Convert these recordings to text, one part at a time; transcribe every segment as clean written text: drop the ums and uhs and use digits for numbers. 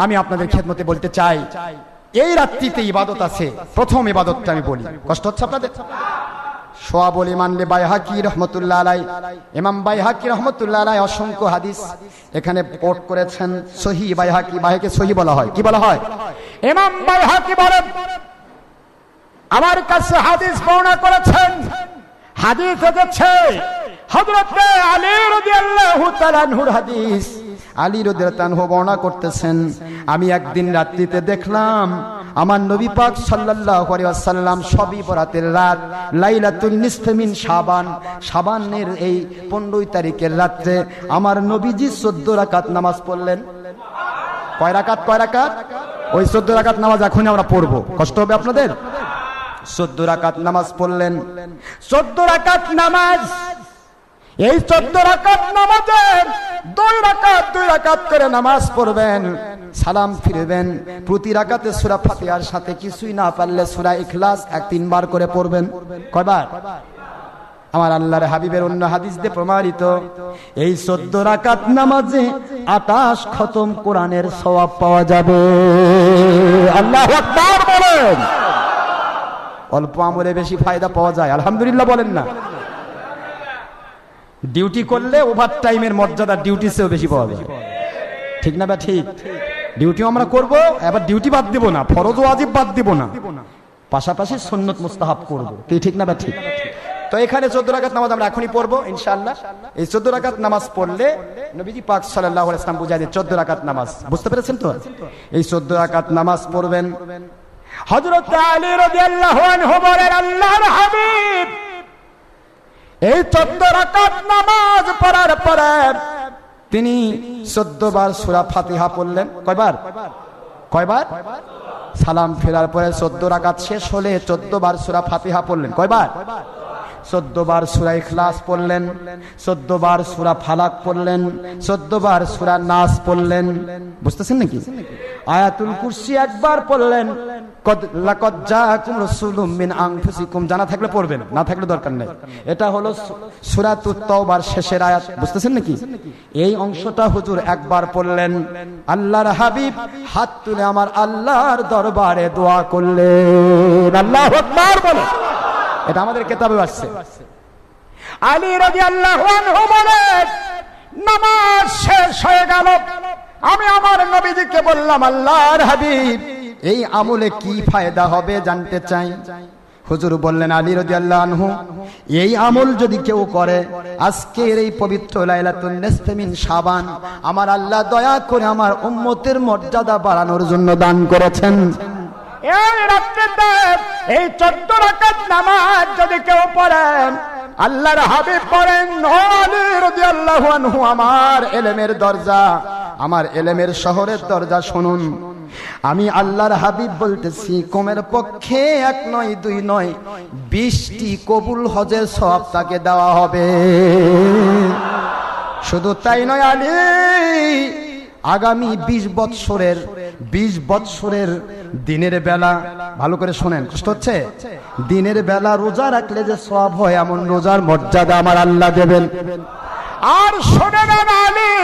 আমি আপনাদের খেদমতে বলতে চাই, এই রাত্রিতে ইবাদত আছে। প্রথম ইবাদতটা আমি বলি, কষ্ট হচ্ছে আপনাদের? সোয়াবুল ইমানে বাইহাকি রহমতুল্লাহ আলাই, ইমাম বাইহাকি রহমতুল্লাহ আলাই অসংখ্য হাদিস এখানে কোট করেছেন। সহিহ বাইহাকি, বাইহাকি সহিহ বলা হয়, কি বলা হয়? ইমাম বাইহাকি বলেন, আমার কাছে হাদিস বর্ণনা করেছেন। হাদিস হচ্ছে হযরত আলী রাদিয়াল্লাহু তাআলা আনহুর হাদিস। আলী রাদিয়াল্লাহু আনহু বর্ণনা করতেছেন, আমি একদিন রাত্রিতে দেখলাম আমার নবী পাক সাল্লাল্লাহু আলাইহি ওয়াসাল্লাম শবে বরাতের রাত, লাইলাতুন নিসফে মিন শাবান, শাবানের এই 15 তারিখের রাতে আমার নবীজি 14 রাকাত নামাজ পড়লেন। কয় রাকাত? কয় রাকাত? ওই 14 রাকাত নামাজ এখন আমরা পড়বো, কষ্ট হবে আপনাদের। 14 রাকাত নামাজ পড়লেন। 14 রাকাত নামাজ, এই 14 রাকাত নামাজের 2 রাকাত করে নামাজ পড়বেন, সালাম ফিরবেন। প্রতি রাকাতে সূরা ফাতিহার সাথে কিছুই না পারলে সূরা ইখলাস 3 বার করে পড়বেন। কয়বার? আমার আল্লাহর হাবিবের অন্য হাদিস দিয়ে প্রমাণিত, এই 14 রাকাত নামাজে 28 খতম কোরআনের সওয়াব পাওয়া যাবে। আল্লাহু আকবার বলেন। অল্প আমলে বেশি ফায়দা পাওয়া যায়, আলহামদুলিল্লাহ বলেন না? ডিউটি করলে ওভার টাইমের মর্যাদা ডিউটি চেয়েও বেশি পাওয়া যায়, ঠিক না? ঠিক, ডিউটিও আমরা করব, এবার ডিউটি বাদ দিব না, ফরজ ওয়াজিব বাদ দিব না, পাশাপাশি সুন্নত মুস্তাহাব করব, ঠিক না? ঠিক। তো এখানে 14 রাকাত নামাজ আমরা এখনই পড়বো ইনশাআল্লাহ। এই 14 রাকাত নামাজ পড়লে নবীজি পাক সাল্লাল্লাহু আলাইহি ওয়াসাল্লাম বুঝায় দিয়ে 14 রাকাত নামাজ, বুঝতে পেরেছেন তো? এই 14 রাকাত নামাজ পড়বেন। হযরত আলী রাদিয়াল্লাহু আনহু বলেন, আল্লাহর হাবিব এই 14 রাকাত নামাজ পড়ার পরে তিনি 14 বার সূরা ফাতিহা পড়লেন। কয়বার? কয়বার? সালাম ফেরার পরে 14 রাকাত শেষ হলে 14 বার সূরা ফাতিহা পড়লেন। কয়বার? 14 বার সূরা ইখলাস পড়লেন, 14 বার সূরা ফালাক পড়লেন, 14 বার সূরা নাস পড়লেন। বুঝতেছেন নাকি? আয়াতুল কুরসি একবার পড়লেন। লাকাদ জাআকুম রাসূলুম মিন আনফুসিকুম, জানা থাকলে পড়বেন, না থাকলে দরকার নেই। এটা হলো সূরাতুত তাওবার শেষের আয়াত, বুঝতেছেন নাকি? এই অংশটা হুজুর একবার পড়লেন। আল্লাহর হাবিব হাত তুলে আমার আল্লাহর দরবারে দোয়া করলেন। আল্লাহু আকবার বলেন। এটা আমাদের কিতাবে আসছে। আলী রাদিয়াল্লাহু আনহু বলেন, নামাজ শেষ হয়ে গেল, আমি আমার নবীজিকে বললাম, আল্লাহর হাবিব এই আমলে কি ফায়দা হবে জানতে চাই। হুজুর বললেন, আলী রাদিয়াল্লাহু আনহু এই আমল যদি কেউ করে, আজকের এই পবিত্র লাইলাতুন নিসফে মিন শাবান আমার আল্লাহ দয়া করে আমার উম্মতের মর্যাদা বাড়ানোর জন্য দান করেছেন। এই রাত্রিতে এই 14 রাকাত নামাজ যদি কেউ পড়ে, আল্লাহর হাবিব বলেন, আলী রাদিয়াল্লাহু আনহু আমার ইলমের দরজা, আমার ইলমের শহরের দরজা শুনুন। আমি আল্লাহর হাবিব বলতেছি, কমের পক্ষে 1 নয় 2 নয় 20টি কবুল হজের সওয়াব তাকে দেওয়া হবে। শুধু তাই নয়, আলী আগামী 20 বৎসরের দিনের বেলা, ভালো করে শোনেন, কষ্ট হচ্ছে? দিনের বেলা রোজা রাখলে যে সওয়াব হয়, এমন রোজার মর্যাদা আমার আল্লাহ দেবেন। আর শোনেন আলী,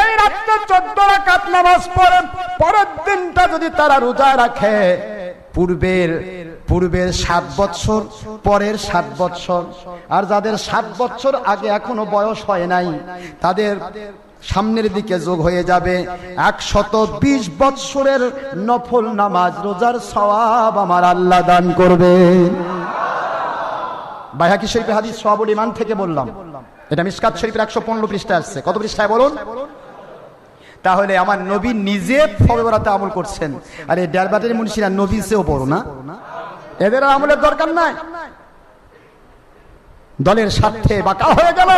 এই রাতে 14 রাকাত নামাজ পড়ে পরের দিনটা যদি তারা রোজা রাখে, পূর্বের 7 বৎসর, পরের 7 বৎসর, আর যাদের 7 বৎসর আগে এখনো বয়স হয় নাই, তাদের সামনের দিকে যোগ হয়ে যাবে 120 বৎসরের নফল নামাজ রোজার সওয়াব আমার আল্লাহ দান করবে। বাইহাকি শরীফের হাদিস সোয়াবুল ইমান থেকে বললাম, এটা মিশকাত শরীফের 115 পৃষ্ঠায় আসছে। কত পৃষ্ঠায় বলুন? তাহলে আমার নবী নিজে ফবে বরাতে আমল করছেন, আর এই ডারবাটের মুন্সিরা নবী চেয়েও বড় না, এদের আমলের দরকার নাই। দলের স্বার্থে বাঁকা হয়ে গেল,